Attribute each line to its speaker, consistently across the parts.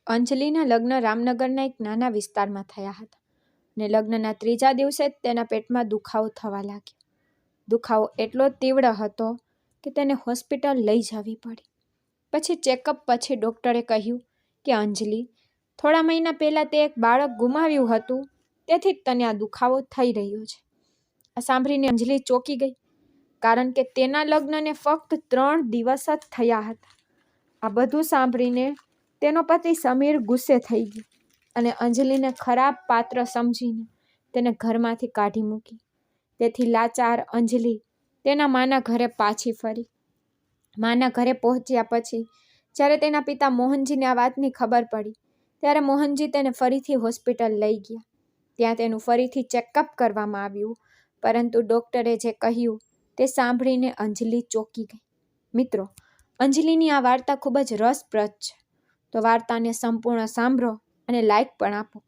Speaker 1: અંજલિના લગ્ન રામનગરના એક નાના વિસ્તારમાં થયા હતા ને લગ્નના ત્રીજા દિવસે જ તેના પેટમાં દુખાવો થવા લાગ્યો. દુખાવો એટલો તીવ્ર હતો કે તેને હોસ્પિટલ લઈ જવી પડી. પછી ચેકઅપ પછી ડૉક્ટરે કહ્યું કે અંજલિ, થોડા મહિના પહેલાં તે એક બાળક ગુમાવ્યું હતું, તેથી જ તને આ દુખાવો થઈ રહ્યો છે. આ સાંભળીને અંજલિ ચોંકી ગઈ, કારણ કે તેના લગ્નને ફક્ત 3 દિવસ જ થયા હતા. આ બધું સાંભળીને તેનો પતિ સમીર ગુસ્સે થઈ ગયો અને અંજલિને ખરાબ પાત્ર સમજીને તેને ઘરમાંથી કાઢી મૂકી. તેથી લાચાર અંજલિ તેના માના ઘરે પાછી ફરી. માના ઘરે પહોંચ્યા પછી જ્યારે તેના પિતા મોહનજીને આ વાતની ખબર પડી, ત્યારે મોહનજી તેને ફરીથી હોસ્પિટલ લઈ ગયા. ત્યાં તેનું ફરીથી ચેકઅપ કરવામાં આવ્યું, પરંતુ ડૉક્ટરે જે કહ્યું તે સાંભળીને અંજલિ ચોંકી ગઈ. મિત્રો, અંજલિની આ વાર્તા ખૂબ જ રસપ્રદ છે. તો વાર્તાને સંપૂર્ણ સાંભળો અને લાઈક પણ આપો.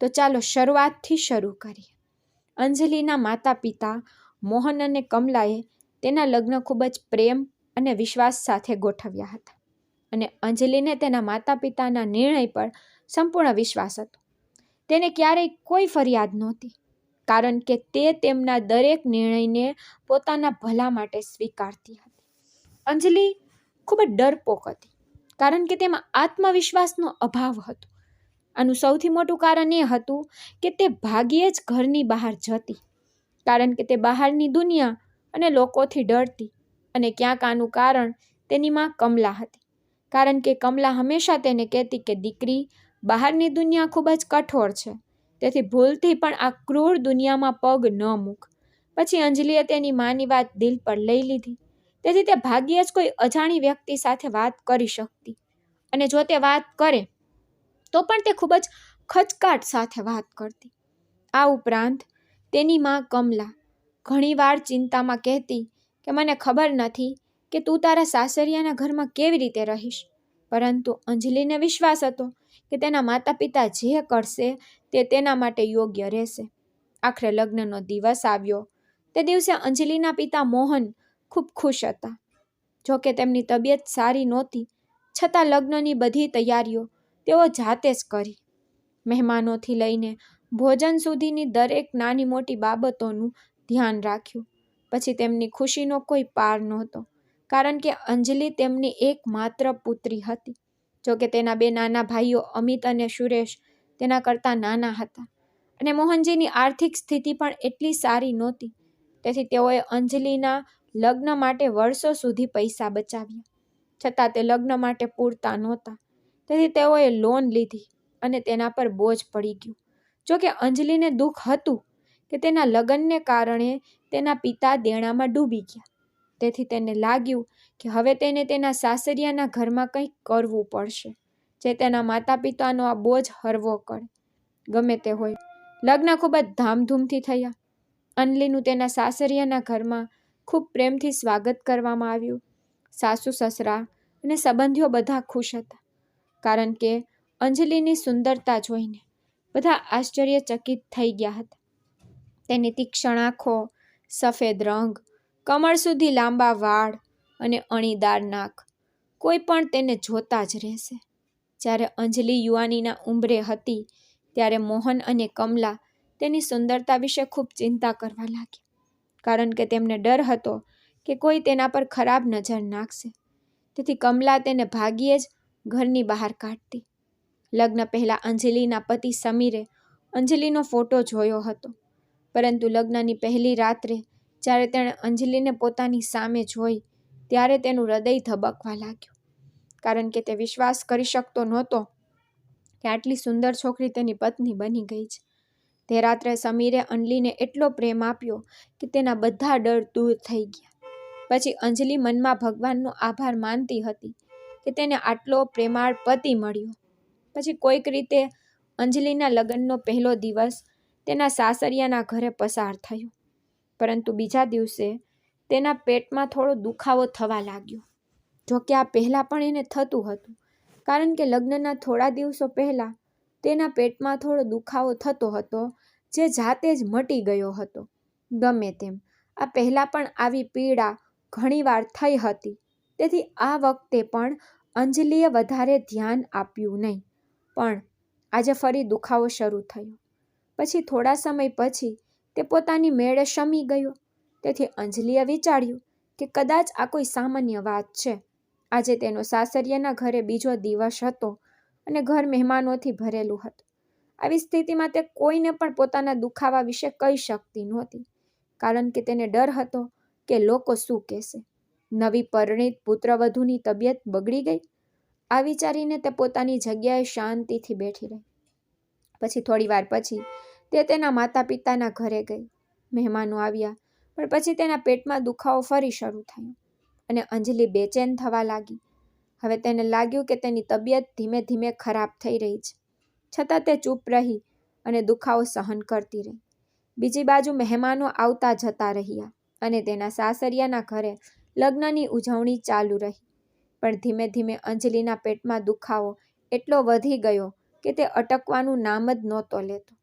Speaker 1: તો ચાલો શરૂઆતથી શરૂ કરીએ. અંજલિના માતા પિતા મોહન અને કમલાએ તેના લગ્ન ખૂબ જ પ્રેમ અને વિશ્વાસ સાથે ગોઠવ્યા હતા અને અંજલિને તેના માતા પિતાના નિર્ણય પર સંપૂર્ણ વિશ્વાસ હતો. તેને ક્યારેય કોઈ ફરિયાદ નહોતી, કારણ કે તે તેમના દરેક નિર્ણયને પોતાના ભલા માટે સ્વીકારતી હતી. અંજલિ ખૂબ જ ડરપોક હતી, કારણ કે તેમાં આત્મવિશ્વાસનો અભાવ હતો. આનું સૌથી મોટું કારણ એ હતું કે તે ભાગ્યે જ ઘરની બહાર જતી, કારણ કે તે બહારની દુનિયા અને લોકોથી ડરતી. અને ક્યાંક આનું કારણ તેની માં કમલા હતી, કારણ કે કમલા હંમેશા તેને કહેતી કે દીકરી, બહારની દુનિયા ખૂબ જ કઠોર છે, તેથી ભૂલથી પણ આ ક્રૂર દુનિયામાં પગ ન મૂક. પછી અંજલિએ તેની માની વાત દિલ પર લઈ લીધી, તેથી તે ભાગ્યે જ કોઈ અજાણી વ્યક્તિ સાથે વાત કરી શકતી. અને જો તે વાત કરે તો પણ તે ખૂબ જ ખચકાટ સાથે વાત કરતી. આ ઉપરાંત તેની માં કમલા ઘણીવાર ચિંતામાં કહેતી કે મને ખબર નથી કે તું તારા સાસરિયાના ઘરમાં કેવી રીતે રહીશ, પરંતુ અંજલિને વિશ્વાસ હતો કે તેના માતા પિતા જે કરશે તે તેના માટે યોગ્ય રહેશે. આખરે લગ્નનો દિવસ આવ્યો. તે દિવસે અંજલિના પિતા મોહન ખૂબ ખુશ હતા. જોકે તેમની તબિયત સારી નહોતી, છતાં લગ્નની બધી તૈયારીઓ તેઓ જાતે જ કરી. મહેમાનોથી લઈને ભોજન સુધીની દરેક નાની મોટી બાબતોનું ધ્યાન રાખ્યું. પછી તેમની ખુશીનો કોઈ પાર નહોતો, કારણ કે અંજલિ તેમની એકમાત્ર પુત્રી હતી. જોકે તેના 2 નાના ભાઈઓ અમિત અને સુરેશ તેના કરતાં નાના હતા અને મોહનજીની આર્થિક સ્થિતિ પણ એટલી સારી નહોતી. તેથી તેઓએ અંજલિના લગ્ન માટે વર્ષો સુધી પૈસા બચાવ્યા, છતાં તે લગ્ન માટે પૂરતા નહોતા. તેથી તેઓએ લોન લીધી અને તેના પર બોજ પડી ગયું. જોકે અંજલિને દુઃખ હતું કે તેના લગ્નને કારણે તેના પિતા દેણામાં ડૂબી ગયા. તેથી તેને લાગ્યું કે હવે તેને તેના સાસરિયાના ઘરમાં કંઈક કરવું પડશે, જે તેના માતા પિતાનો આ બોજ હળવો કરે. ગમે તે હોય, લગ્ન ખૂબ જ ધામધૂમથી થયા. અંજલિનું તેના સાસરિયાના ઘરમાં ખૂબ પ્રેમથી સ્વાગત કરવામાં આવ્યું. સાસુ સસરા અને સંબંધીઓ બધા ખુશ હતા, કારણ કે અંજલિની સુંદરતા જોઈને બધા આશ્ચર્યચકિત થઈ ગયા હતા. તેની તીક્ષ્ણ આંખો, સફેદ રંગ, કમર સુધી લાંબા વાળ અને અણીદાર નાક, કોઈ પણ તેને જોતા જ રહેશે. જ્યારે અંજલિ યુવાનીના ઉંબરે હતી, ત્યારે મોહન અને કમલા તેની સુંદરતા વિશે ખૂબ ચિંતા કરવા લાગ્યા, કારણ કે તેમને ડર હતો કે કોઈ તેના પર ખરાબ નજર નાખશે. તેથી કમલા તેને ભાગ્યે જ ઘરની બહાર કાઢતી. લગ્ન પહેલાં અંજલિના પતિ સમીરે અંજલિનો ફોટો જોયો હતો, પરંતુ લગ્નની પહેલી રાત્રે જ્યારે તેણે અંજલિને પોતાની સામે જોઈ, ત્યારે તેનું હૃદય ધબકવા લાગ્યું, કારણ કે તે વિશ્વાસ કરી શકતો નહોતો કે આટલી સુંદર છોકરી તેની પત્ની બની ગઈ છે. તે રાત્રે સમીરે અંજલિને એટલો પ્રેમ આપ્યો કે તેના બધા ડર દૂર થઈ ગયા. પછી અંજલિ મનમાં ભગવાનનો આભાર માનતી હતી કે તેને આટલો પ્રેમાળ પતિ મળ્યો. પછી કોઈક રીતે અંજલિના લગ્નનો પહેલો દિવસ તેના સાસરિયાના ઘરે પસાર થયો, પરંતુ બીજા દિવસે તેના પેટમાં થોડો દુખાવો થવા લાગ્યો. જોકે આ પહેલાં પણ એને થતું હતું, કારણ કે લગ્નના થોડા દિવસો પહેલાં તેના પેટમાં થોડો દુખાવો થતો હતો, જે જાતે જ મટી ગયો હતો. ગમે તેમ, આ પહેલાં પણ આવી પીડા ઘણીવાર થઈ હતી, તેથી આ વખતે પણ અંજલિએ વધારે ધ્યાન આપ્યું નહીં પણ આજે ફરી દુખાવો શરૂ થયો. પછી થોડા સમય પછી તે પોતાની મેળે શમી ગયો. તેથી અંજલિએ વિચાર્યું કે કદાચ આ કોઈ સામાન્ય વાત છે. આજે તેનો સાસરિયાના ઘરે બીજો દિવસ હતો અને ઘર મહેમાનોથી ભરેલું હતું. આવી સ્થિતિમાં તે કોઈને પણ પોતાના દુખાવા વિશે કહી શકતી નહોતી, કારણ કે તેને ડર હતો કે લોકો શું કહેશે. નવી પરિણીત પુત્રવધૂની તબિયત બગડી ગઈ. આ વિચારીને તે પોતાની જગ્યાએ શાંતિથી બેઠી રહી. પછી થોડી વાર પછી તે તેના માતા પિતાના ઘરે ગઈ. મહેમાનો આવ્યા, પણ પછી તેના પેટમાં દુખાવો ફરી શરૂ થયો અને અંજલિ બેચેન થવા લાગી. હવે તેને લાગ્યું કે તેની તબિયત ધીમે ધીમે ખરાબ થઈ રહી છે. છતાં તે ચૂપ રહી અને દુખાવો સહન કરતી રહી. બીજી બાજુ મહેમાનો આવતા જતા રહ્યા અને તેના સાસરિયાના ઘરે લગ્નની ઉજવણી ચાલુ રહી. પણ ધીમે ધીમે અંજલિના પેટમાં દુખાવો એટલો વધી ગયો કે તે અટકવાનું નામ જ નહોતો લેતો.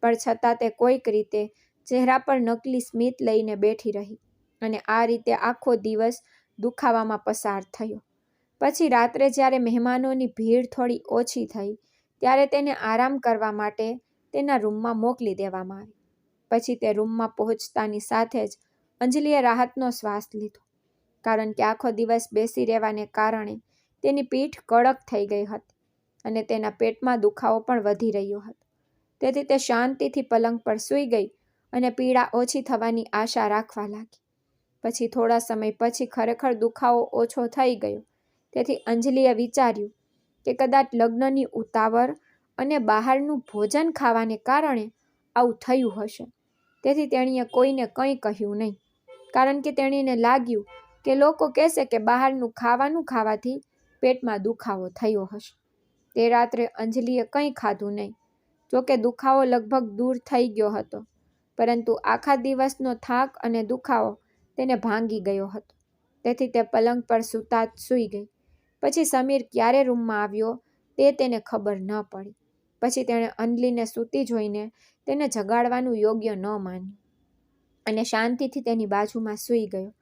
Speaker 1: પણ છતાં તે કોઈક રીતે ચહેરા પર નકલી સ્મિત લઈને બેઠી રહી અને આ રીતે આખો દિવસ દુખાવામાં પસાર થયો. પછી રાત્રે જ્યારે મહેમાનોની ભીડ થોડી ઓછી થઈ ત્યારે તેને આરામ કરવા માટે તેના રૂમમાં મોકલી દેવામાં આવી. પછી તે રૂમમાં પહોંચતાની સાથે જ અંજલિએ રાહતનો શ્વાસ લીધો, કારણ કે આખો દિવસ બેસી રહેવાને કારણે તેની પીઠ કડક થઈ ગઈ હતી અને તેના પેટમાં દુખાવો પણ વધી રહ્યો હતો. તેથી તે શાંતિથી પલંગ પર સૂઈ ગઈ અને પીડા ઓછી થવાની આશા રાખવા લાગી. પછી થોડા સમય પછી ખરેખર દુખાવો ઓછો થઈ ગયો. તેથી અંજલિએ વિચાર્યું કે કદાચ લગ્નની ઉતાવળ અને બહારનું ભોજન ખાવાને કારણે આવું થયું હશે. તેથી તેણીએ કોઈને કંઈ કહ્યું નહીં, કારણ કે તેણીને લાગ્યું કે લોકો કહેશે કે બહારનું ખાવાનું ખાવાથી પેટમાં દુખાવો થયો હશે. તે રાત્રે અંજલિએ કંઈ ખાધું નહીં. જોકે દુખાવો લગભગ દૂર થઈ ગયો હતો, પરંતુ આખા દિવસનો થાક અને દુખાવો તેને ભાંગી ગયો હતો. તેથી તે પલંગ પર સૂતા જ સૂઈ ગઈ. પછી સમીર ક્યારે રૂમમાં આવ્યો તે તેને ખબર ન પડી. પછી તેણે અંજલિને સૂતી જોઈને તેને જગાડવાનું યોગ્ય ન માન્યું અને શાંતિથી તેની બાજુમાં સૂઈ ગયો.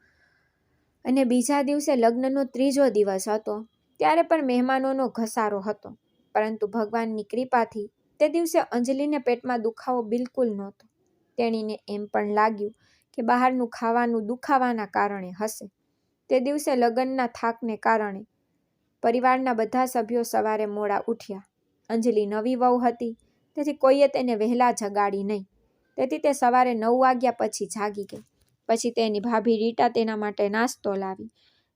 Speaker 1: અને બીજા દિવસે લગ્નનો ત્રીજો દિવસ હતો ત્યારે પણ મહેમાનોનો ઘસારો હતો, પરંતુ ભગવાનની કૃપાથી તે દિવસે અંજલિને પેટમાં દુખાવો બિલકુલ નહોતો. તેણીને એમ પણ લાગ્યું કે બહારનું ખાવાનું દુખાવાના કારણે હશે. તે દિવસે લગ્નના થાકને કારણે પરિવારના બધા સભ્યો સવારે મોડા ઉઠ્યા. અંજલિ નવી વહુ હતી, તેથી કોઈએ તેને વહેલા જગાડી નહીં. તેથી તે સવારે 9 વાગ્યા પછી જાગી ગઈ. પછી તેની ભાભી રીટા તેના માટે નાસ્તો લાવી.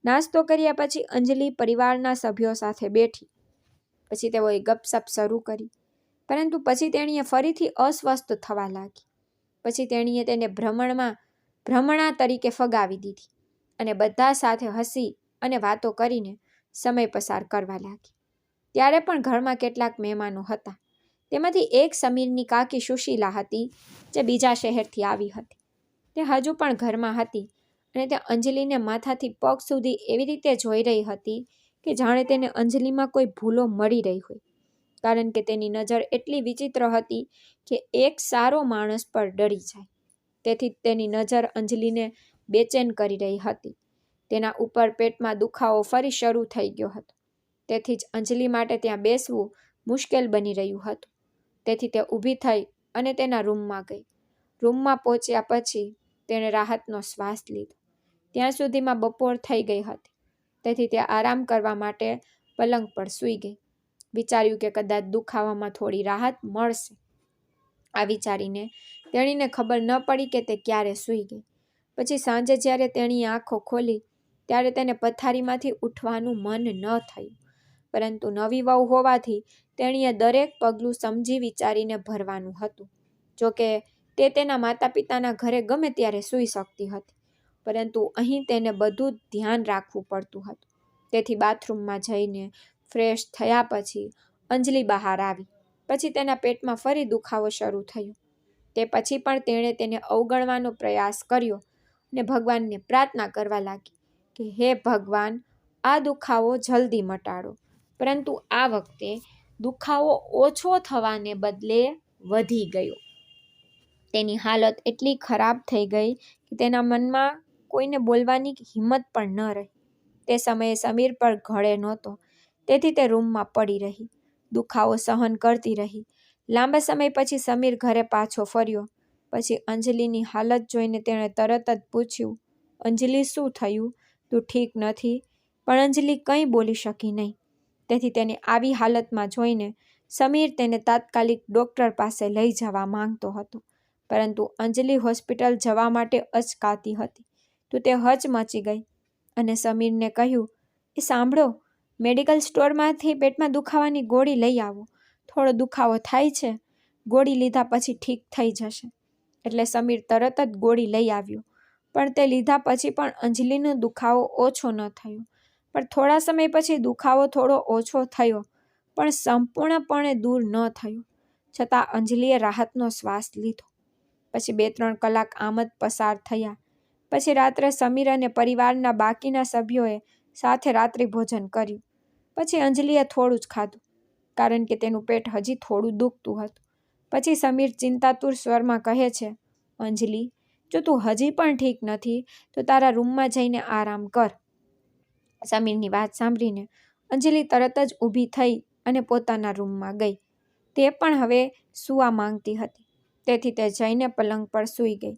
Speaker 1: નાસ્તો કર્યા પછી અંજલિ પરિવારના સભ્યો સાથે બેઠી. પછી તેઓએ ગપસપ શરૂ કરી, પરંતુ પછી તેણીએ ફરીથી અસ્વસ્થ થવા લાગી. પછી તેણીએ તેને ભ્રમણા તરીકે ફગાવી દીધી અને બધા સાથે હસી અને વાતો કરીને સમય પસાર કરવા લાગી. ત્યારે પણ ઘરમાં કેટલાક મહેમાનો હતા. તેમાંથી એક સમીરની કાકી સુશીલા હતી, જે બીજા શહેરથી આવી હતી. તે હજુ પણ ઘરમાં હતી અને તે અંજલિને માથાથી પગ સુધી એવી રીતે જોઈ રહી હતી કે જાણે તેને અંજલિમાં કોઈ ભૂલો મળી રહી હોય, કારણ કે તેની નજર એટલી વિચિત્ર હતી કે એક સારો માણસ પર ડરી જાય. તેથી તેની નજર અંજલિને બેચેન કરી રહી હતી. તેના ઉપર પેટમાં દુખાવો ફરી શરૂ થઈ ગયો હતો. તેથી જ અંજલિ માટે ત્યાં બેસવું મુશ્કેલ બની રહ્યું હતું. તેથી તે ઊભી થઈ અને તેના રૂમમાં ગઈ. રૂમમાં પહોંચ્યા પછી તેણે રાહતનો શ્વાસ લીધો. ત્યાં સુધીમાં બપોર થઈ ગઈ હતી. તેથી તે આરામ કરવા માટે પલંગ પર સૂઈ ગઈ. વિચાર્યું કે કદાચ દુખાવામાં થોડી રાહત મળશે. આ વિચારીને તેણીને ખબર ન પડી કે તે ક્યારે સૂઈ ગઈ. પછી સાંજે જ્યારે તેણીએ આંખો ખોલી ત્યારે તેને પથારીમાંથી ઉઠવાનું મન ન થયું, પરંતુ નવી વહુ હોવાથી તેણીએ દરેક પગલું સમજી વિચારીને ભરવાનું હતું. જોકે તે તેના માતા પિતાના ઘરે ગમે ત્યારે સૂઈ શકતી હતી, પરંતુ અહીં તેને બધું જ ધ્યાન રાખવું પડતું હતું. તેથી બાથરૂમમાં જઈને ફ્રેશ થયા પછી અંજલિ બહાર આવી. પછી તેના પેટમાં ફરી દુખાવો શરૂ થયો. તે પછી પણ તેણે તેને અવગણવાનો પ્રયાસ કર્યો અને ભગવાનને પ્રાર્થના કરવા લાગી કે હે ભગવાન, આ દુખાવો જલ્દી મટાડો. પરંતુ આ વખતે દુખાવો ઓછો થવાને બદલે વધી ગયો. તેની હાલત એટલી ખરાબ થઈ ગઈ કે તેના મનમાં કોઈને બોલવાની હિંમત પણ ન રહી. તે સમયે સમીર પર ઘરે નહોતો, તેથી તે રૂમમાં પડી રહી. દુખાવો સહન કરતી રહી. લાંબા સમય પછી સમીર ઘરે પાછો ફર્યો. પછી અંજલિની હાલત જોઈને તેણે તરત જ પૂછ્યું, અંજલિ, શું થયું? તું ઠીક નથી? પણ અંજલિ કંઈ બોલી શકી નહીં. તેથી તેની આવી હાલતમાં જોઈને સમીર તેને તાત્કાલિક ડૉક્ટર પાસે લઈ જવા માંગતો હતો. પરંતુ અંજલિ હોસ્પિટલ જવા માટે અચકાતી હતી. તો તે હચમચી ગઈ અને સમીરને કહ્યું, એ સાંભળો, મેડિકલ સ્ટોરમાંથી પેટમાં દુખાવાની ગોળી લઈ આવો. થોડો દુખાવો થાય છે, ગોળી લીધા પછી ઠીક થઈ જશે. એટલે સમીર તરત જ ગોળી લઈ આવ્યો. પણ તે લીધા પછી પણ અંજલિનો દુખાવો ઓછો ન થયો. પણ થોડા સમય પછી દુખાવો થોડો ઓછો થયો, પણ સંપૂર્ણપણે દૂર ન થયો. છતાં અંજલિએ રાહતનો શ્વાસ લીધો. પછી 2-3 કલાક આમ જ પસાર થયા. પછી રાત્રે સમીર અને પરિવારના બાકીના સભ્યોએ સાથે રાત્રિ ભોજન કર્યું. પછી અંજલિએ થોડું જ ખાધું, કારણ કે તેનું પેટ હજી થોડું દુખતું હતું. પછી સમીર ચિંતાતુર સ્વરમાં કહે છે, અંજલિ, જો તું હજી પણ ઠીક નથી તો તારા રૂમમાં જઈને આરામ કર. સમીરની વાત સાંભળીને અંજલિ તરત જ ઊભી થઈ અને પોતાના રૂમમાં ગઈ. તે પણ હવે સૂવા માંગતી હતી. તેથી તે જઈને પલંગ પર સૂઈ ગઈ.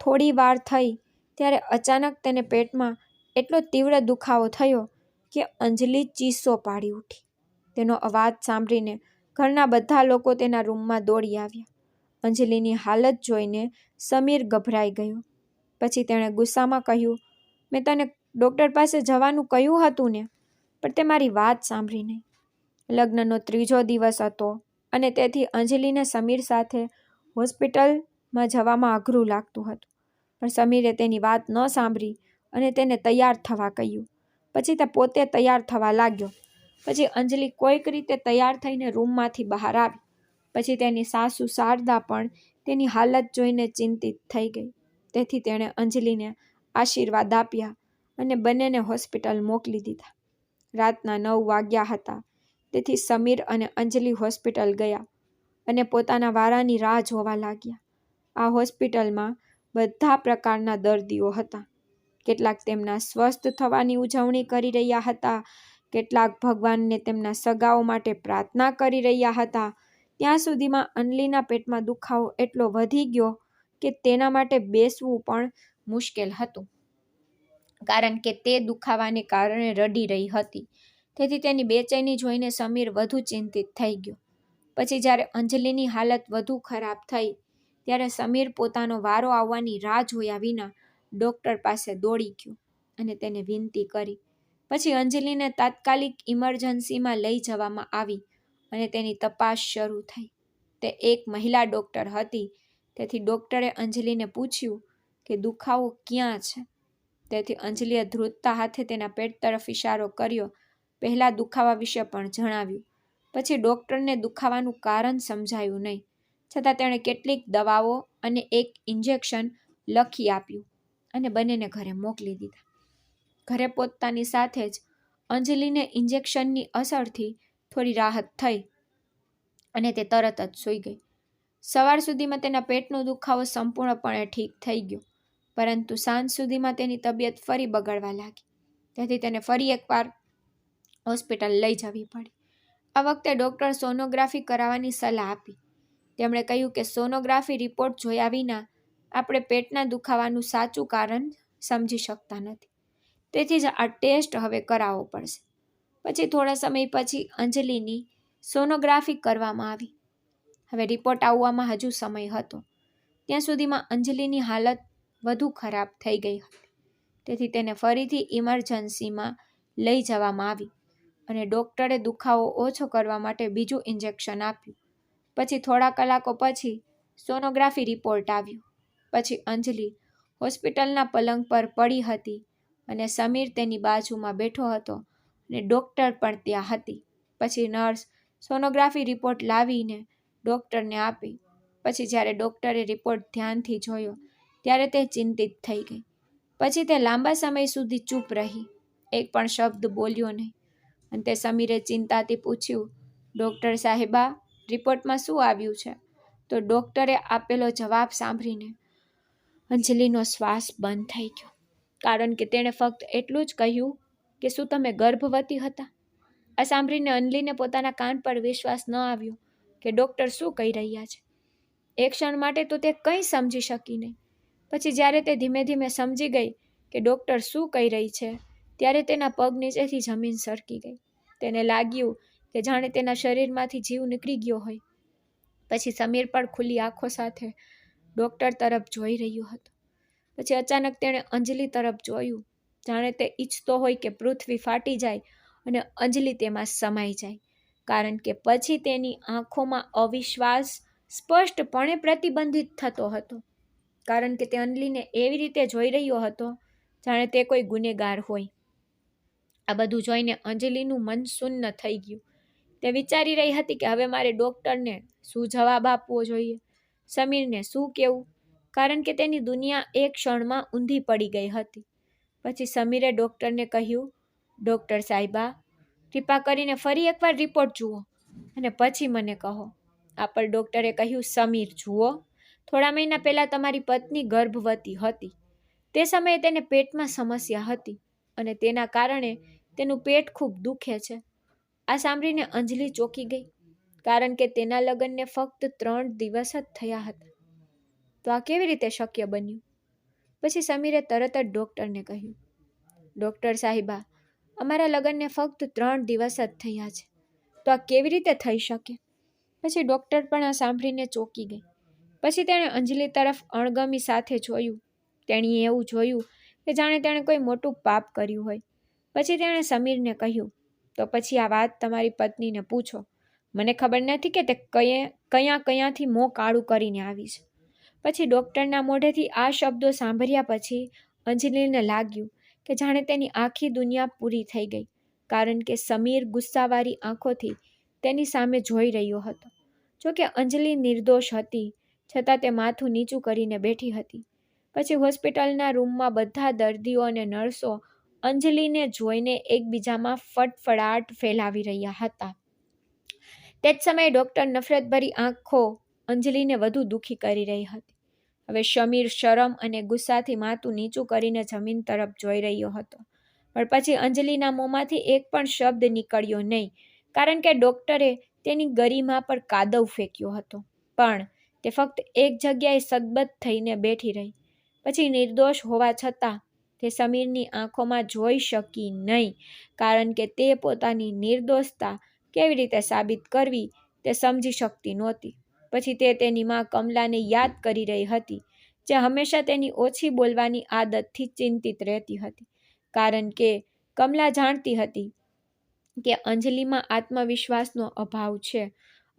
Speaker 1: થોડી વાર થઈ ત્યારે અચાનક તેને પેટમાં એટલો તીવ્ર દુખાવો થયો કે અંજલિ ચીસો પાડી ઉઠી. તેનો અવાજ સાંભળીને ઘરના બધા લોકો તેના રૂમમાં દોડી આવ્યા. અંજલિની હાલત જોઈને સમીર ગભરાઈ ગયો. પછી તેણે ગુસ્સામાં કહ્યું, મેં તને ડૉક્ટર પાસે જવાનું કહ્યું હતું ને, પણ તે મારી વાત સાંભળી નહીં. લગ્નનો 3જો દિવસ હતો અને તેથી અંજલિને સમીર સાથે હોસ્પિટલમાં જવામાં અઘરું લાગતું હતું. પણ સમીરે તેની વાત ન સાંભળી અને તેને તૈયાર થવા કહ્યું. પછી તે પોતે તૈયાર થવા લાગ્યો. પછી અંજલિ કોઈક રીતે તૈયાર થઈને રૂમમાંથી બહાર આવી. પછી તેની સાસુ શારદા પણ તેની હાલત જોઈને ચિંતિત થઈ ગઈ. તેથી તેણે અંજલિને આશીર્વાદ આપ્યા અને બંનેને હોસ્પિટલ મોકલી દીધા. રાતના 9 વાગ્યા હતા. તેથી સમીર અને અંજલિ હોસ્પિટલ ગયા અને પોતાના વારાની રાહ જોવા લાગ્યા. આ હોસ્પિટલમાં બધા પ્રકારના દર્દીઓ હતા. કેટલાક તેમના સ્વસ્થ થવાની ઉજવણી કરી રહ્યા હતા. કેટલાક ભગવાનને તેમના સગાઓ માટે પ્રાર્થના કરી રહ્યા હતા. ત્યાં સુધીમાં અંજલિના પેટમાં દુખાવો એટલો વધી ગયો કે તેના માટે બેસવું પણ મુશ્કેલ હતું, કારણ કે તે દુખાવાને કારણે રડી રહી હતી. તેથી તેની બેચેની જોઈને સમીર વધુ ચિંતિત થઈ ગયો. પછી જ્યારે અંજલિની હાલત વધુ ખરાબ થઈ ત્યારે સમીર પોતાનો વારો આવવાની રાહ જોયા વિના ડૉક્ટર પાસે દોડી ગયો અને તેને વિનંતી કરી. પછી અંજલિને તાત્કાલિક ઇમરજન્સીમાં લઈ જવામાં આવી અને તેની તપાસ શરૂ થઈ. તે એક મહિલા ડૉક્ટર હતી. તેથી ડૉક્ટરે અંજલિને પૂછ્યું કે દુખાવો ક્યાં છે. તેથી અંજલિએ ધ્રુજતા હાથે તેના પેટ તરફ ઇશારો કર્યો. પહેલાં દુખાવા વિશે પણ જણાવ્યું. પછી ડૉક્ટરને દુખાવાનું કારણ સમજાયું નહીં. છતાં તેણે કેટલીક દવાઓ અને એક ઇન્જેક્શન લખી આપ્યું અને બંનેને ઘરે મોકલી દીધા. ઘરે પહોંચતાની સાથે જ અંજલિને ઇન્જેક્શનની અસરથી થોડી રાહત થઈ અને તે તરત જ સૂઈ ગઈ. સવાર સુધીમાં તેના પેટનો દુખાવો સંપૂર્ણપણે ઠીક થઈ ગયો, પરંતુ સાંજ સુધીમાં તેની તબિયત ફરી બગડવા લાગી. તેથી તેને ફરી એકવાર હોસ્પિટલ લઈ જવી પડી. આ વખતે ડૉક્ટર સોનોગ્રાફી કરાવવાની સલાહ આપી. તેમણે કહ્યું કે સોનોગ્રાફી રિપોર્ટ જોયા વિના આપણે પેટના દુખાવાનું સાચું કારણ સમજી શકતા નથી. તેથી જ આ ટેસ્ટ હવે કરાવવો પડશે. પછી થોડા સમય પછી અંજલિની સોનોગ્રાફી કરવામાં આવી. હવે રિપોર્ટ આવવામાં હજુ સમય હતો. ત્યાં સુધીમાં અંજલિની હાલત વધુ ખરાબ થઈ ગઈ હતી. તેથી તેને ફરીથી ઇમરજન્સીમાં લઈ જવામાં આવી અને ડૉક્ટરે દુખાવો ઓછો કરવા માટે બીજું ઇન્જેક્શન આપ્યું. પછી થોડા કલાકો પછી સોનોગ્રાફી રિપોર્ટ આવ્યો. પછી અંજલિ હોસ્પિટલના પલંગ પર પડી હતી અને સમીર તેની બાજુમાં બેઠો હતો અને ડૉક્ટર પણ ત્યાં હતી. પછી નર્સ સોનોગ્રાફી રિપોર્ટ લાવીને ડૉક્ટરને આપી. પછી જ્યારે ડૉક્ટરે રિપોર્ટ ધ્યાનથી જોયો ત્યારે તે ચિંતિત થઈ ગઈ. પછી તે લાંબા સમય સુધી ચૂપ રહી, એક પણ શબ્દ બોલ્યો નહીં. અંતે સમીરે ચિંતાથી પૂછ્યું, ડૉક્ટર સાહેબા, રિપોર્ટમાં શું આવ્યું છે? તો ડૉક્ટરે આપેલો જવાબ સાંભળીને અંજલિનો શ્વાસ બંધ થઈ ગયો, કારણ કે તેણે ફક્ત એટલું જ કહ્યું કે શું તમે ગર્ભવતી હતા? આ સાંભળીને અંજલિને પોતાના કાન પર વિશ્વાસ ન આવ્યો કે ડૉક્ટર શું કહી રહ્યા છે. એક ક્ષણ માટે તો તે કંઈ સમજી શકી નહીં. પછી જ્યારે તે ધીમે ધીમે સમજી ગઈ કે ડૉક્ટર શું કહી રહી છે, ત્યારે તેના પગ નીચેથી જમીન સરકી ગઈ. તેને લાગ્યું કે જાણે તેના શરીરમાંથી જીવ નીકળી ગયો હોય. પછી સમીર પણ ખુલ્લી આંખો સાથે ડૉક્ટર તરફ જોઈ રહ્યો હતો. પછી અચાનક તેણે અંજલિ તરફ જોયું, જાણે તે ઈચ્છતો હોય કે પૃથ્વી ફાટી જાય અને અંજલિ તેમાં સમાઈ જાય. કારણ કે પછી તેની આંખોમાં અવિશ્વાસ સ્પષ્ટપણે પ્રતિબંધિત થતો હતો. કારણ કે તે અંજલિને એવી રીતે જોઈ રહ્યો હતો જાણે તે કોઈ ગુનેગાર હોય. આ બધું જોઈને અંજલિનું મન શૂન્ય થઈ ગયું. તે વિચારી રહી હતી કે હવે મારે ડૉક્ટરને શું જવાબ આપવો જોઈએ, સમીરને શું કહેવું, કારણ કે તેની દુનિયા એક ક્ષણમાં ઊંધી પડી ગઈ હતી. પછી સમીરે ડૉક્ટરને કહ્યું, ડૉક્ટર સાહેબા, કૃપા કરીને ફરી એકવાર રિપોર્ટ જુઓ અને પછી મને કહો. આ પર ડૉક્ટરે કહ્યું, સમીર જુઓ, થોડા મહિના પહેલાં તમારી પત્ની ગર્ભવતી હતી. તે સમયે તેને પેટમાં સમસ્યા હતી અને તેના કારણે તેનું પેટ ખૂબ દુખે છે. આ સાંભળીને અંજલિ ચોંકી ગઈ, કારણ કે તેના લગ્નને ફક્ત 3 દિવસ જ થયા હતા. તો આ કેવી રીતે શક્ય બન્યું? પછી સમીરે તરત જ ડૉક્ટરને કહ્યું, ડૉક્ટર સાહેબા, અમારા લગ્નને ફક્ત 3 દિવસ જ થયા છે, તો આ કેવી રીતે થઈ શકે? પછી ડૉક્ટર પણ આ સાંભળીને ચોંકી ગઈ. પછી તેણે અંજલિ તરફ અણગમી સાથે જોયું. તેણીએ એવું જોયું કે જાણે તેણે કોઈ મોટું પાપ કર્યું હોય. પછી તેણે સમીરને કહ્યું, તો પછી આ વાત તમારી પત્નીને પૂછો. મને ખબર નથી કે તે ક્યાંથી મોં કાળું કરીને આવી છે. પછી ડૉક્ટરના મોઢેથી આ શબ્દો સાંભળ્યા પછી અંજલિને લાગ્યું કે જાણે તેની આખી દુનિયા પૂરી થઈ ગઈ, કારણ કે સમીર ગુસ્સાવાળી આંખોથી તેની સામે જોઈ રહ્યો હતો. જોકે અંજલિ નિર્દોષ હતી, છતાં તે માથું નીચું કરીને બેઠી હતી. પછી હોસ્પિટલના રૂમમાં બધા દર્દીઓ અને નર્સો અંજલિને જોઈને એકબીજામાં ફટફડાટ ફેલાવી રહ્યા હતા. તે જ સમયે ડૉક્ટર નફરતભરી આંખો અંજલિને વધુ દુઃખી કરી રહી હતી. હવે સમીર શરમ અને ગુસ્સાથી માથું નીચું કરીને જમીન તરફ જોઈ રહ્યો હતો. પણ પછી અંજલિના મોંમાંથી એક પણ શબ્દ નીકળ્યો નહીં, કારણ કે ડૉક્ટરે તેની ગરિમા પર કાદવ ફેંક્યો હતો. પણ તે ફક્ત એક જગ્યાએ સતબદ્ધ થઈને બેઠી રહી. પછી નિર્દોષ હોવા છતાં તે સમીરની આંખોમાં જોઈ શકી નહીં, કારણ કે તે પોતાની નિર્દોષતા કેવી રીતે સાબિત કરવી તે સમજી શકતી નહોતી. પછી તે તેની માં કમલાને યાદ કરી રહી હતી, જે હંમેશા તેની ઓછી બોલવાની આદતથી ચિંતિત રહેતી હતી. કારણ કે કમલા જાણતી હતી કે અંજલિમાં આત્મવિશ્વાસનો અભાવ છે,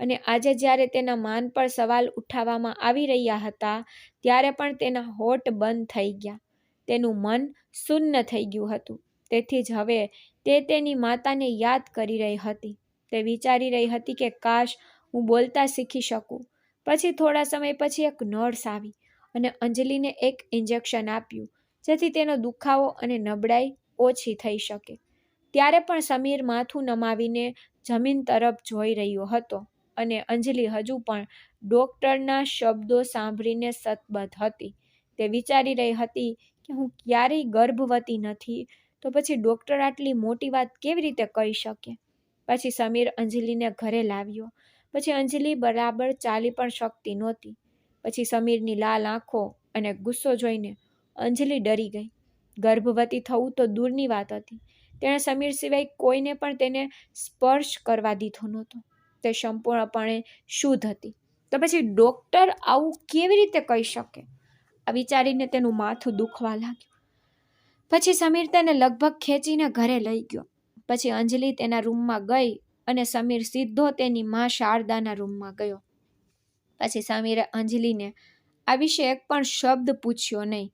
Speaker 1: અને આજે જ્યારે તેના માન પર સવાલ ઉઠાવવામાં આવી રહ્યા હતા, ત્યારે પણ તેના હોઠ બંધ થઈ ગયા. તેનું મન શૂન્ય થઈ ગયું હતું. તેથી જ હવે તે તેની માતાને યાદ કરી રહી હતી. તે વિચારી રહી હતી કે કાશ હું બોલતા શીખી શકું. પછી થોડા સમય પછી એક નર્સ આવી અને અંજલિને એક ઇન્જેક્શન આપ્યું, જેથી તેનો દુખાવો અને નબળાઈ ઓછી થઈ શકે. ત્યારે પણ સમીર માથું નમાવીને જમીન તરફ જોઈ રહ્યો હતો અને અંજલિ હજુ પણ ડૉક્ટરના શબ્દો સાંભળીને સતબદ્ધ હતી. તે વિચારી રહી હતી કે હું ક્યારેય ગર્ભવતી નથી, તો પછી ડૉક્ટર આટલી મોટી વાત કેવી રીતે કહી શકે? પછી સમીર અંજલિને ઘરે લાવ્યો. પછી અંજલિ બરાબર ચાલી પણ શકતી નહોતી. પછી સમીરની લાલ આંખો અને ગુસ્સો જોઈને અંજલિ ડરી ગઈ. ગર્ભવતી થવું તો દૂરની વાત હતી, તેણે સમીર સિવાય કોઈને પણ તેને સ્પર્શ કરવા દીધો નહોતો. તે સંપૂર્ણપણે શુદ્ધ હતી. તો પછી ડૉક્ટર આવું કેવી રીતે કહી શકે? આ વિચારીને તેનું માથું દુખવા લાગ્યું. પછી સમીર તેને લગભગ ખેંચીને ઘરે લઈ ગયો. પછી અંજલિ તેના રૂમમાં ગઈ અને સમીર સીધો તેની માં શારદાના રૂમમાં ગયો. પછી સમીરે અંજલિને આ વિશે એક પણ શબ્દ પૂછ્યો નહીં.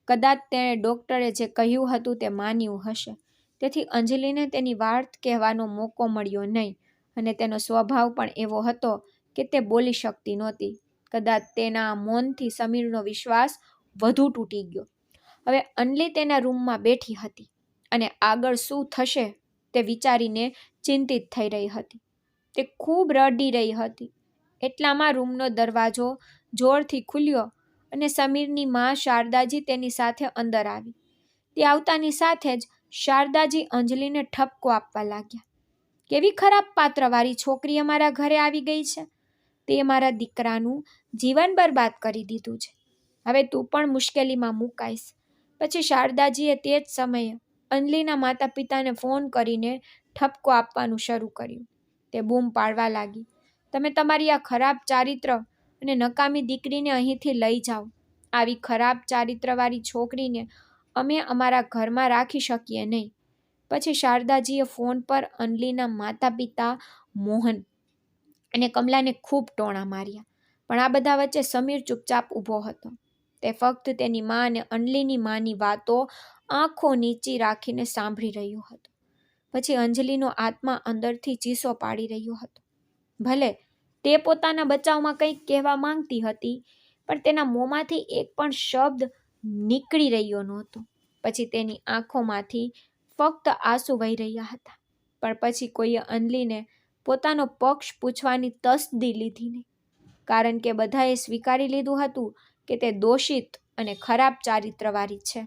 Speaker 1: કદાચ તેણે ડૉક્ટરે જે કહ્યું હતું તે માન્યું હશે. તેથી અંજલિને તેની વાત કહેવાનો મોકો મળ્યો નહીં, અને તેનો સ્વભાવ પણ એવો હતો કે તે બોલી શકતી નહોતી. કદાચ તેના મૌનથી સમીરનો વિશ્વાસ વધુ તૂટી ગયો. હવે અંજલિ તેના રૂમમાં બેઠી હતી અને આગળ શું થશે તે વિચારીને ચિંતિત થઈ રહી હતી. તે ખૂબ રડી રહી હતી. એટલામાં રૂમનો દરવાજો જોરથી ખુલ્યો અને સમીરની માં શારદાજી તેની સાથે અંદર આવી. તે આવતાની સાથે જ શારદાજી અંજલિને ઠપકો આપવા લાગ્યા. કેવી ખરાબ પાત્રવાળી છોકરી અમારા ઘરે આવી ગઈ છે. તે મારા દીકરાનું જીવન બરબાદ કરી દીધું છે. હવે તું પણ મુશ્કેલીમાં મુકાઈશ. પછી શારદાજીએ તે જ સમયે અંજલિના માતા પિતાને ફોન કરીને ઠપકો આપવાનું શરૂ કર્યું. તે બૂમ પાડવા લાગી, તમે તમારી આ ખરાબ ચારિત્ર અને નકામી દીકરીને અહીંથી લઈ જાઓ. આવી ખરાબ ચારિત્રવાળી છોકરીને અમે અમારા ઘરમાં રાખી શકીએ નહીં. પછી શારદાજીએ ફોન પર અંજલિના માતા પિતા મોહન અને કમલાને ખૂબ ટોણા માર્યા. પણ આ બધા વચ્ચે સમીર ચૂપચાપ ઊભો હતો. તે ફક્ત તેની મા અને અંજલિની માની વાતો આંખો નીચી રાખીને સાંભળી રહ્યો હતો. પછી અંજલિનો આત્મા અંદરથી ચીસો પાડી રહ્યો હતો. ભલે તે પોતાના બચાવમાં કંઈક કહેવા માંગતી હતી, પણ તેના મોંમાંથી એક પણ શબ્દ નીકળી રહ્યો નહોતો. પછી તેની આંખોમાંથી ફક્ત આંસુ વહી રહ્યા હતા. પણ પછી કોઈએ અંજલિને પોતાનો પક્ષ પૂછવાની તસદી લીધી નહીં, કારણ કે બધાએ સ્વીકારી લીધું હતું કે તે દોષિત અને ખરાબ ચારિત્રવાળી છે.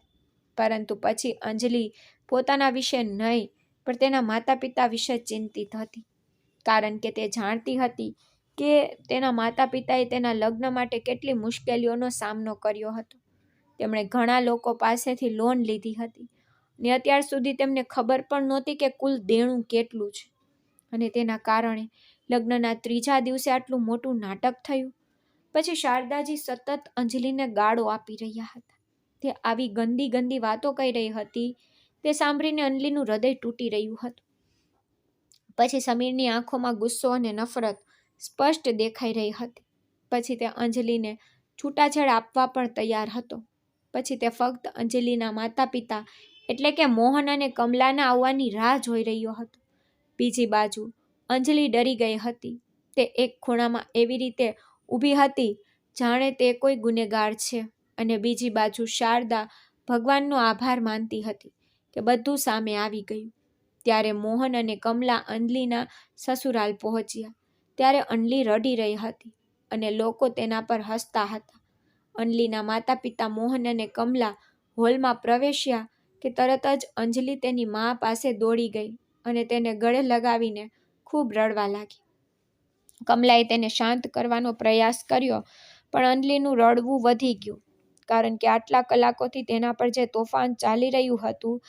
Speaker 1: પરંતુ પછી અંજલિ પોતાના વિશે નહીં, પણ તેના માતા પિતા વિશે ચિંતિત હતી, કારણ કે તે જાણતી હતી કે તેના માતા પિતાએ તેના લગ્ન માટે કેટલી મુશ્કેલીઓનો સામનો કર્યો હતો. તેમણે ઘણા લોકો પાસેથી લોન લીધી હતી અને અત્યાર સુધી તેમને ખબર પણ નહોતી કે કુલ દેણું કેટલું છે. અને તેના કારણે લગ્નના 3જા દિવસે આટલું મોટું નાટક થયું. પછી શારદાજી સતત અંજલિને ગાળો આપી રહ્યા હતા. તે આવી ગંદી ગંદી વાતો કહી રહી હતી. તે સાંભળીને અંજલિનું હૃદય તૂટી રહ્યું હતું. પછી સમીરની આંખોમાં ગુસ્સો અને નફરત સ્પષ્ટ દેખાઈ રહી હતી. પછી તે અંજલિને છૂટાછેડ આપવા પણ તૈયાર હતો. પછી તે ફક્ત અંજલિના માતા પિતા એટલે કે મોહન અને કમલાના આવવાની રાહ જોઈ રહ્યો હતો. બીજી બાજુ અંજલિ ડરી ગઈ હતી. તે એક ખૂણામાં એવી રીતે ઊભી હતી જાણે તે કોઈ ગુનેગાર છે, અને બીજી બાજુ શારદા ભગવાનનો આભાર માનતી હતી કે બધું સામે આવી ગયું. ત્યારે મોહન અને કમલા અંજલિના સસુરાલ પહોંચ્યા. ત્યારે અંજલિ રડી રહી હતી અને લોકો તેના પર હસતા હતા. અંજલિના માતા પિતા મોહન અને કમલા હોલમાં પ્રવેશ્યા કે તરત જ અંજલિ તેની મા પાસે દોડી ગઈ અને તેને ગળે લગાવીને ખૂબ રડવા લાગી. કમલાએ તેને શાંત કરવાનો પ્રયાસ કર્યો, પણ અંજલિનું રડવું વધી ગયું, કારણ કે આટલા કલાકોથી તેના પર જે તોફાન ચાલી રહ્યું હતું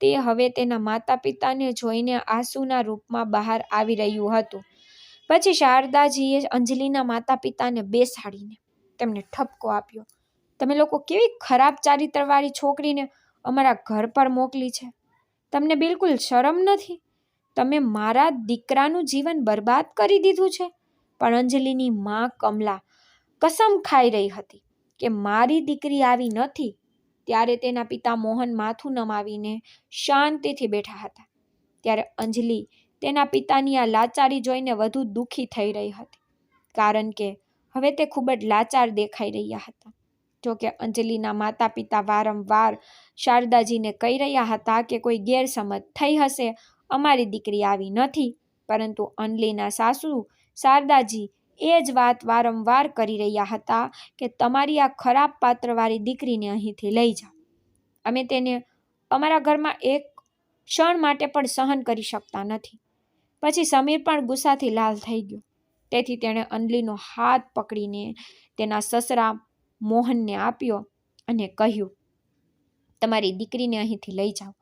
Speaker 1: તે હવે તેના માતા પિતાને જોઈને આંસુના રૂપમાં બહાર આવી રહ્યું હતું. પછી શારદાજીએ અંજલિના માતા પિતાને બેસાડીને તેમને ઠપકો આપ્યો, તમે લોકો કેવી ખરાબ ચારિત્રવાળી છોકરીને અમારા ઘર પર મોકલી છે. તમને બિલકુલ શરમ નથી. તમે મારા દીકરાનું જીવન બરબાદ કરી દીધું છે. પણ અંજલિની મા કમલા કસમ ખાઈ રહી હતી કે મારી દીકરી આવી નથી. ત્યારે તેના પિતા મોહન માથું નમાવીને શાંતિથી બેઠા હતા. ત્યારે અંજલિ તેના પિતાની આ લાચારી જોઈને વધુ દુઃખી થઈ રહી હતી, કારણ કે હવે તે ખૂબ જ લાચાર દેખાઈ રહ્યા હતા. જોકે અંજલિના માતા પિતા વારંવાર શારદાજીને કહી રહ્યા હતા કે કોઈ ગેરસમજ થઈ હશે, અમારી દીકરી આવી નથી. પરંતુ અંજલિના સાસુ શારદાજી એ જ વાત વારંવાર કરી રહ્યા હતા કે તમારી આ ખરાબ પાત્રવાળી દીકરીને અહીંથી લઈ જાઓ. અમે તેને અમારા ઘરમાં એક ક્ષણ માટે પણ સહન કરી શકતા નથી. પછી સમીર પણ ગુસ્સાથી લાલ થઈ ગયો. તેથી તેણે અંજલિનો હાથ પકડીને તેના સસરા મોહનને આપ્યો અને કહ્યું, તમારી દીકરીને અહીંથી લઈ જાઓ.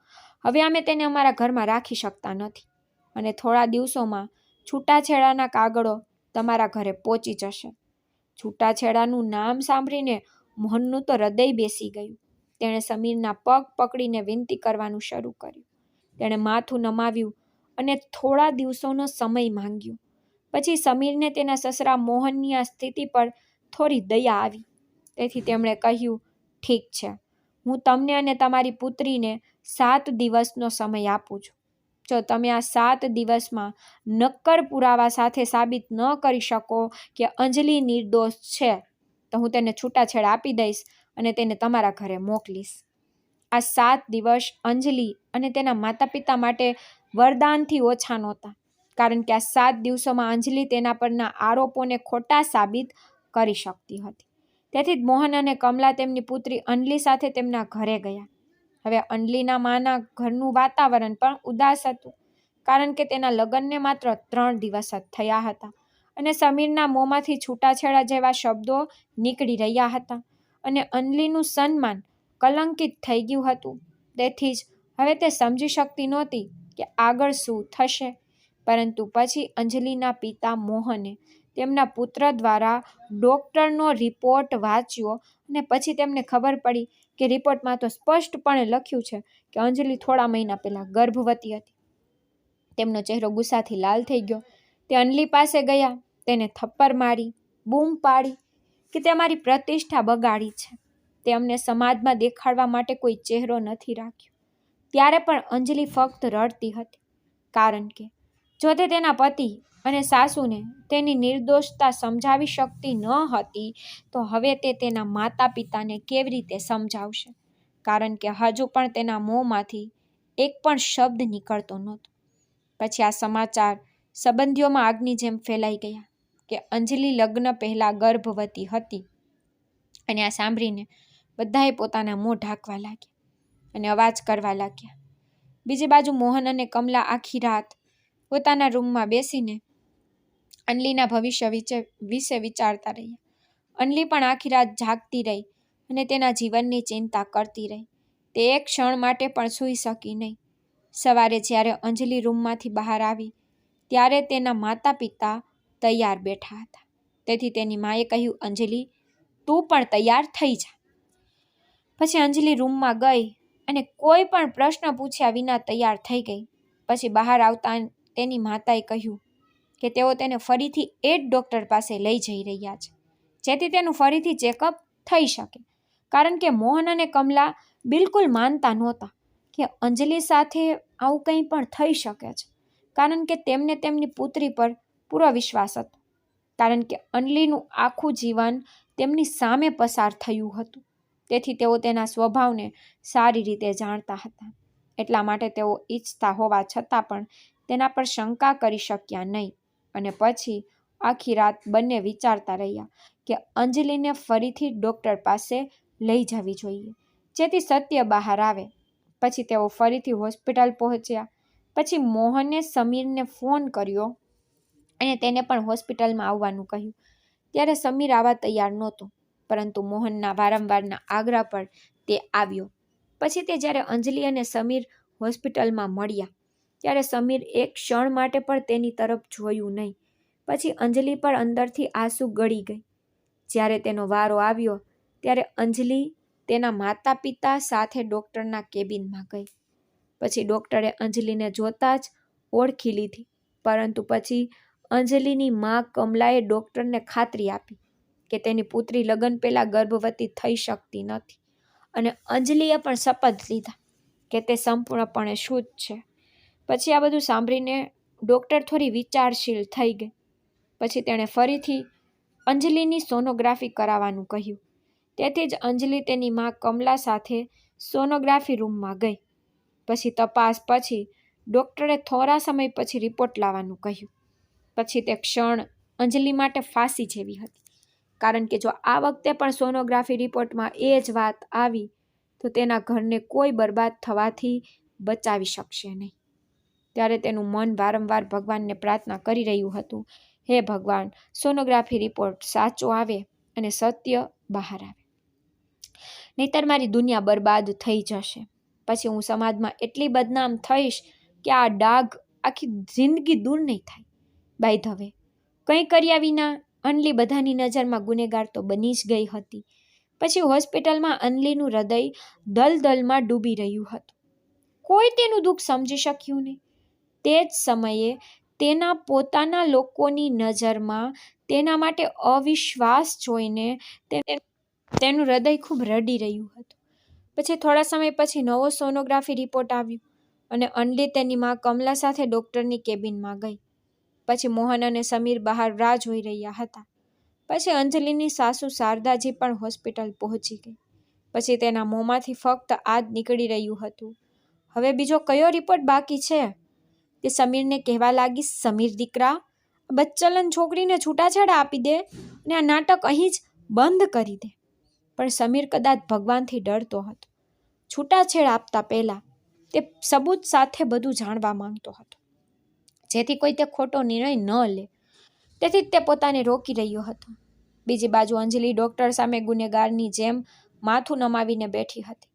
Speaker 1: હવે અમે તેને અમારા ઘરમાં રાખી શકતા નથી અને થોડા દિવસોમાં છૂટાછેડાના કાગળો તમારા ઘરે પહોંચી જશે. છૂટાછેડાનું નામ સાંભળીને મોહનનું તો હૃદય બેસી ગયું. તેણે સમીરના પગ પકડીને વિનંતી કરવાનું શરૂ કર્યું. તેણે માથું નમાવ્યું અને થોડા દિવસોનો સમય માંગ્યો. પછી સમીરને તેના સસરા મોહનની આ સ્થિતિ પર થોડી દયા આવી. તેથી તેમણે કહ્યું, ઠીક છે, હું તમને અને તમારી પુત્રીને 7 દિવસનો સમય આપું છું. જો તમે આ 7 દિવસમાં નક્કર પુરાવા સાથે સાબિત ન કરી શકો કે અંજલિ નિર્દોષ છે, તો હું તેને છૂટાછેડા આપી દઈશ અને તેને તમારા ઘરે મોકલીશ. આ 7 દિવસ અંજલિ અને તેના માતા પિતા માટે વરદાનથી ઓછા નહોતા, કારણ કે આ 7 દિવસોમાં અંજલિ તેના પરના આરોપોને ખોટા સાબિત કરી શકતી હતી. તેથી જ મોહન અને કમલા તેમની પુત્રી અંજલિ સાથે તેમના ઘરે ગયા. હવે અંજલિના માના ઘરનું વાતાવરણ પણ ઉદાસ હતું. કારણ કે તેના લગ્નને માત્ર 3 દિવસ જ થયા હતા અને સમીરના મોંમાંથી છૂટાછેડા જેવા શબ્દો નીકળી રહ્યા હતા અને અંજલિનું સન્માન કલંકિત થઈ ગયું હતું. તેથી જ હવે તે સમજી શકતી નહોતી કે આગળ શું થશે. પરંતુ પછી અંજલિના પિતા મોહને તેમના પુત્ર દ્વારા ડૉક્ટરનો રિપોર્ટ વાંચ્યો અને પછી તેમને ખબર પડી કે રિપોર્ટમાં તો સ્પષ્ટપણે લખ્યું છે કે અંજલિ થોડા મહિના પહેલાં ગર્ભવતી હતી. તેમનો ચહેરો ગુસ્સાથી લાલ થઈ ગયો. તે અંજલિ પાસે ગયા, તેને થપ્પડ મારી, બૂમ પાડી કે તે અમારી પ્રતિષ્ઠા બગાડી છે. તે અમને સમાજમાં દેખાડવા માટે કોઈ ચહેરો નથી રાખ્યો. ત્યારે પણ અંજલિ ફક્ત રડતી હતી, કારણ કે જો તે તેના પતિ અને સાસુને તેની નિર્દોષતા સમજાવી શકતી ન હતી તો હવે તે તેના માતા પિતાને કેવી રીતે સમજાવશે, કારણ કે હજુ પણ તેના મોંમાંથી એક પણ શબ્દ નીકળતો નહોતો. પછી આ સમાચાર સંબંધીઓમાં આગની જેમ ફેલાઈ ગયા કે અંજલિ લગ્ન પહેલા ગર્ભવતી હતી અને આ સાંભળીને બધાએ પોતાના મોં ઢાંકવા લાગ્યા અને અવાજ કરવા લાગ્યા. બીજી બાજુ મોહન અને કમલા આખી રાત પોતાના રૂમમાં બેસીને અંજલિના ભવિષ્ય વિશે વિચારતા રહ્યા. અંજલિ પણ આખી રાત જાગતી રહી અને તેના જીવનની ચિંતા કરતી રહી. તે એક ક્ષણ માટે પણ સૂઈ શકી નહીં. સવારે જ્યારે અંજલિ રૂમમાંથી બહાર આવી ત્યારે તેના માતા પિતા તૈયાર બેઠા હતા. તેથી તેની માએ કહ્યું, અંજલિ, તું પણ તૈયાર થઈ જા. પછી અંજલિ રૂમમાં ગઈ અને કોઈ પણ પ્રશ્ન પૂછ્યા વિના તૈયાર થઈ ગઈ. પછી બહાર આવતા તેની માતાએ કહ્યું કે તેઓ તેને ફરીથી એ જ ડૉક્ટર પાસે લઈ જઈ રહ્યા છે, જેથી તેનું ફરીથી ચેકઅપ થઈ શકે. કારણ કે મોહન અને કમલા બિલકુલ માનતા નહોતા કે અંજલિ સાથે આવું કંઈ પણ થઈ શકે છે, કારણ કે તેમને તેમની પુત્રી પર પૂરો વિશ્વાસ હતો. કારણ કે અંજલિનું આખું જીવન તેમની સામે પસાર થયું હતું. તેથી તેઓ તેના સ્વભાવને સારી રીતે જાણતા હતા. એટલા માટે તેઓ ઈચ્છતા હોવા છતાં પણ તેના પર શંકા કરી શક્યા નહીં. અને પછી આખી રાત બંને વિચારતા રહ્યા કે અંજલિને ફરીથી ડૉક્ટર પાસે લઈ જવી જોઈએ, જેથી સત્ય બહાર આવે. પછી તેઓ ફરીથી હોસ્પિટલ પહોંચ્યા. પછી મોહને સમીરને ફોન કર્યો અને તેને પણ હોસ્પિટલમાં આવવાનું કહ્યું. ત્યારે સમીર આવવા તૈયાર નહોતો, પરંતુ મોહનના વારંવારના આગ્રહ પર તે આવ્યો. પછી તે જ્યારે અંજલિ અને સમીર હોસ્પિટલમાં મળ્યા ત્યારે સમીર એક ક્ષણ માટે પણ તેની તરફ જોયું નહીં. પછી અંજલિ પર અંદરથી આંસુ ગળી ગઈ. જ્યારે તેનો વારો આવ્યો ત્યારે અંજલિ તેના માતા પિતા સાથે ડૉક્ટરના કેબિનમાં ગઈ. પછી ડૉક્ટરે અંજલિને જોતાં જ ઓળખી લીધી. પરંતુ પછી અંજલિની મા કમલાએ ડૉક્ટરને ખાતરી આપી કે તેની પુત્રી લગ્ન પહેલાં ગર્ભવતી થઈ શકતી નથી અને અંજલિએ પણ શપથ લીધા કે તે સંપૂર્ણપણે શુદ્ધ છે. પછી આ બધું સાંભળીને ડૉક્ટર થોડી વિચારશીલ થઈ ગઈ. પછી તેણે ફરીથી અંજલિની સોનોગ્રાફી કરાવવાનું કહ્યું. તેથી જ અંજલિ તેની મા કમલા સાથે સોનોગ્રાફી રૂમમાં ગઈ. પછી તપાસ પછી ડૉક્ટરે થોડા સમય પછી રિપોર્ટ લાવવાનું કહ્યું. પછી તે ક્ષણ અંજલિ માટે ફાંસી જેવી હતી, કારણ કે જો આ વખતે પણ સોનોગ્રાફી રિપોર્ટમાં એ જ વાત આવી તો તેના ઘરને કોઈ બરબાદ થવાથી બચાવી શકશે નહીં. ત્યારે તેનું મન વારંવાર ભગવાનને પ્રાર્થના કરી રહ્યું હતું, હે ભગવાન, સોનોગ્રાફી રિપોર્ટ સાચો આવે અને સત્ય બહાર આવે, નહીંતર મારી દુનિયા બરબાદ થઈ જશે. પછી હું સમાજમાં એટલી બદનામ થઈશ કે આ ડાઘ આખી જિંદગી દૂર નહીં થાય. બાય ધ વે, કંઈ કર્યા વિના અંજલિ બધાની નજરમાં ગુનેગાર તો બની જ ગઈ હતી. પછી હોસ્પિટલમાં અંજલિનું હૃદય દલદલમાં ડૂબી રહ્યું હતું. કોઈ તેનું દુઃખ સમજી શક્યું નહીં. તે જ સમયે તેના પોતાના લોકોની નજરમાં તેના માટે અવિશ્વાસ જોઈને તેનું હૃદય ખૂબ રડી રહ્યું હતું. પછી થોડા સમય પછી નવો સોનોગ્રાફી રિપોર્ટ આવ્યો અને અંજલિ તેની મા કમલા સાથે ડૉક્ટરની કેબિનમાં ગઈ. પછી મોહન અને સમીર બહાર રાહ જોઈ રહ્યા હતા. પછી અંજલિની સાસુ શારદાજી પણ હોસ્પિટલ પહોંચી ગઈ. પછી તેના મોંમાંથી ફક્ત આ જ નીકળી રહ્યું હતું, હવે બીજો કયો રિપોર્ટ બાકી છે? તે સમીરને કહેવા લાગી, સમીર દીકરા, બચ્ચલન છોકરીને છૂટાછેડા આપી દે અને આ નાટક અહીં જ બંધ કરી દે. પણ સમીર કદાચ ભગવાનથી ડરતો હતો. છૂટાછેડા આપતા પહેલાં તે સબૂત સાથે બધું જાણવા માંગતો હતો. જેથી કોઈ તે ખોટો નિર્ણય ન લે. તેથી જ તે પોતાને રોકી રહ્યો હતો. બીજી બાજુ અંજલિ ડૉક્ટર સામે ગુનેગારની જેમ માથું નમાવીને બેઠી હતી.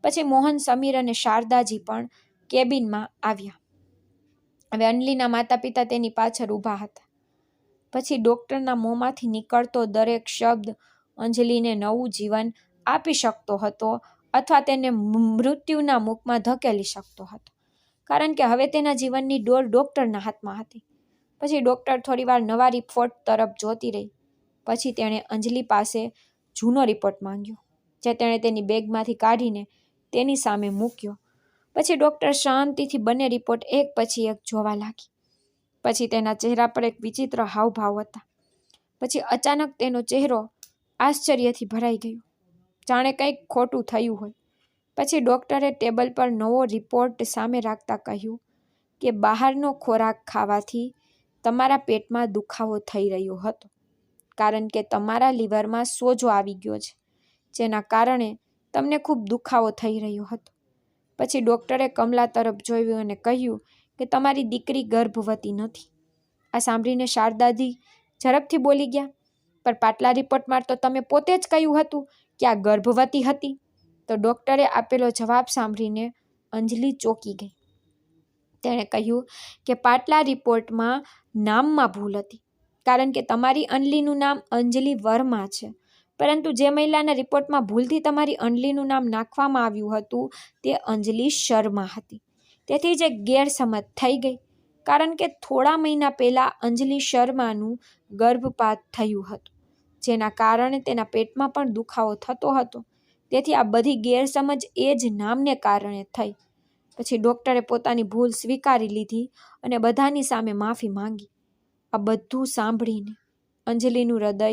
Speaker 1: પછી મોહન, સમીર અને શારદાજી પણ કેબિનમાં આવ્યા. હવે અંજલિના માતા પિતા તેની પાછળ ઊભા હતા. પછી ડૉક્ટરના મોંમાંથી નીકળતો દરેક શબ્દ અંજલિને નવું જીવન આપી શકતો હતો અથવા તેને મૃત્યુના મુખમાં ધકેલી શકતો હતો, કારણ કે હવે તેના જીવનની ડોર ડૉક્ટરના હાથમાં હતી. પછી ડૉક્ટર થોડીવાર નવા રિપોર્ટ તરફ જોતી રહી. પછી તેણે અંજલિ પાસે જૂનો રિપોર્ટ માંગ્યો, જે તેણે તેની બેગમાંથી કાઢીને તેની સામે મૂક્યો. પછી ડૉક્ટર શાંતિથી બંને રિપોર્ટ એક પછી એક જોવા લાગી. પછી તેના ચહેરા પર એક વિચિત્ર હાવભાવ હતા. પછી અચાનક તેનો ચહેરો આશ્ચર્યથી ભરાઈ ગયો, જાણે કંઈક ખોટું થયું હોય. પછી ડૉક્ટરે ટેબલ પર નવો રિપોર્ટ સામે રાખતા કહ્યું કે બહારનો ખોરાક ખાવાથી તમારા પેટમાં દુખાવો થઈ રહ્યો હતો, કારણ કે તમારા લીવરમાં સોજો આવી ગયો છે, જેના કારણે તમને ખૂબ દુખાવો થઈ રહ્યો હતો. પછી ડૉક્ટરે કમલા તરફ જોયું અને કહ્યું કે તમારી દીકરી ગર્ભવતી નથી. આ સાંભળીને શારદાજી ઝડપથી બોલી ગયા, પણ પાટલા રિપોર્ટમાં તો તમે પોતે જ કહ્યું હતું કે આ ગર્ભવતી હતી. તો ડૉક્ટરે આપેલો જવાબ સાંભળીને અંજલિ ચોંકી ગઈ. તેણે કહ્યું કે પાટલા રિપોર્ટમાં નામમાં ભૂલ હતી, કારણ કે તમારી અંજલિનું નામ અંજલિ વર્મા છે, પરંતુ જે મહિલાના રિપોર્ટમાં ભૂલથી તમારી અંજલિનું નામ નાખવામાં આવ્યું હતું તે અંજલિ શર્મા હતી. તેથી જ એક ગેરસમજ થઈ ગઈ, કારણ કે થોડા મહિના પહેલાં અંજલિ શર્માનું ગર્ભપાત થયું હતું, જેના કારણે તેના પેટમાં પણ દુખાવો થતો હતો. તેથી આ બધી ગેરસમજ એ જ નામને કારણે થઈ. પછી ડૉક્ટરે પોતાની ભૂલ સ્વીકારી લીધી અને બધાની સામે માફી માંગી. આ બધું સાંભળીને અંજલિનું હૃદય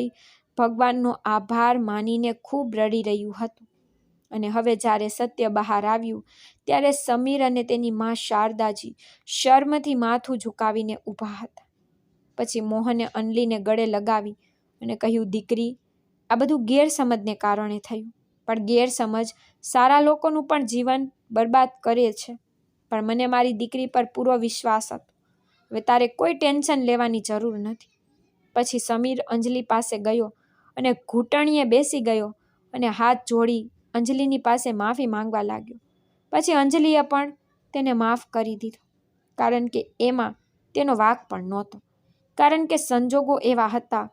Speaker 1: ભગવાનનો આભાર માનીને ખૂબ રડી રહ્યું હતું. અને હવે જ્યારે સત્ય બહાર આવ્યું ત્યારે સમીર અને તેની મા શારદાજી શર્મથી માથું ઝુકાવીને ઊભા હતા. પછી મોહને અંજલિને ગળે લગાવી અને કહ્યું, દીકરી, આ બધું ગેરસમજને કારણે થયું, પણ ગેરસમજ સારા લોકોનું પણ જીવન બરબાદ કરે છે. પણ મને મારી દીકરી પર પૂરો વિશ્વાસ હતો. હવે તારે કોઈ ટેન્શન લેવાની જરૂર નથી. પછી સમીર અંજલિ પાસે ગયો અને ઘૂંટણીએ બેસી ગયો અને હાથ જોડી અંજલિની પાસે માફી માંગવા લાગ્યો. પછી અંજલિએ પણ તેને માફ કરી દીધો, કારણ કે એમાં તેનો વાંક પણ નહોતો, કારણ કે સંજોગો એવા હતા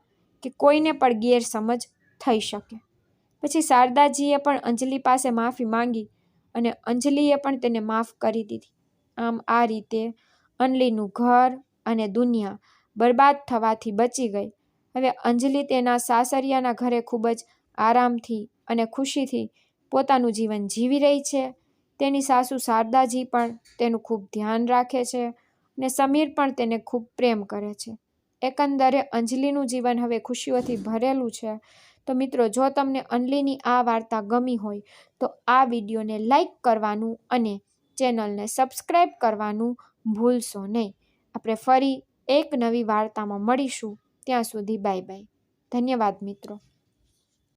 Speaker 1: કે કોઈને પણ ગેરસમજ થઈ શકે. પછી શારદાજીએ પણ અંજલિ પાસે માફી માંગી અને અંજલિએ પણ તેને માફ કરી દીધી. આમ આ રીતે અંજલિનું ઘર અને દુનિયા બરબાદ થવાથી બચી ગઈ. હવે અંજલિ તેના સાસરિયાના ઘરે ખૂબ જ આરામથી અને ખુશીથી પોતાનું જીવન જીવી રહી છે. તેની સાસુ શારદાજી પણ તેનું ખૂબ ધ્યાન રાખે છે અને સમીર પણ તેને ખૂબ પ્રેમ કરે છે. એકંદરે અંજલિનું જીવન હવે ખુશીઓથી ભરેલું છે. તો મિત્રો, જો તમને અંજલિની આ વાર્તા ગમી હોય તો આ વિડીયોને લાઈક કરવાનું અને ચેનલને સબસ્ક્રાઈબ કરવાનું ભૂલશો નહીં. આપણે ફરી એક નવી વાર્તામાં મળીશું. ત્યાં સુધી બાય બાય. ધન્યવાદ મિત્રો.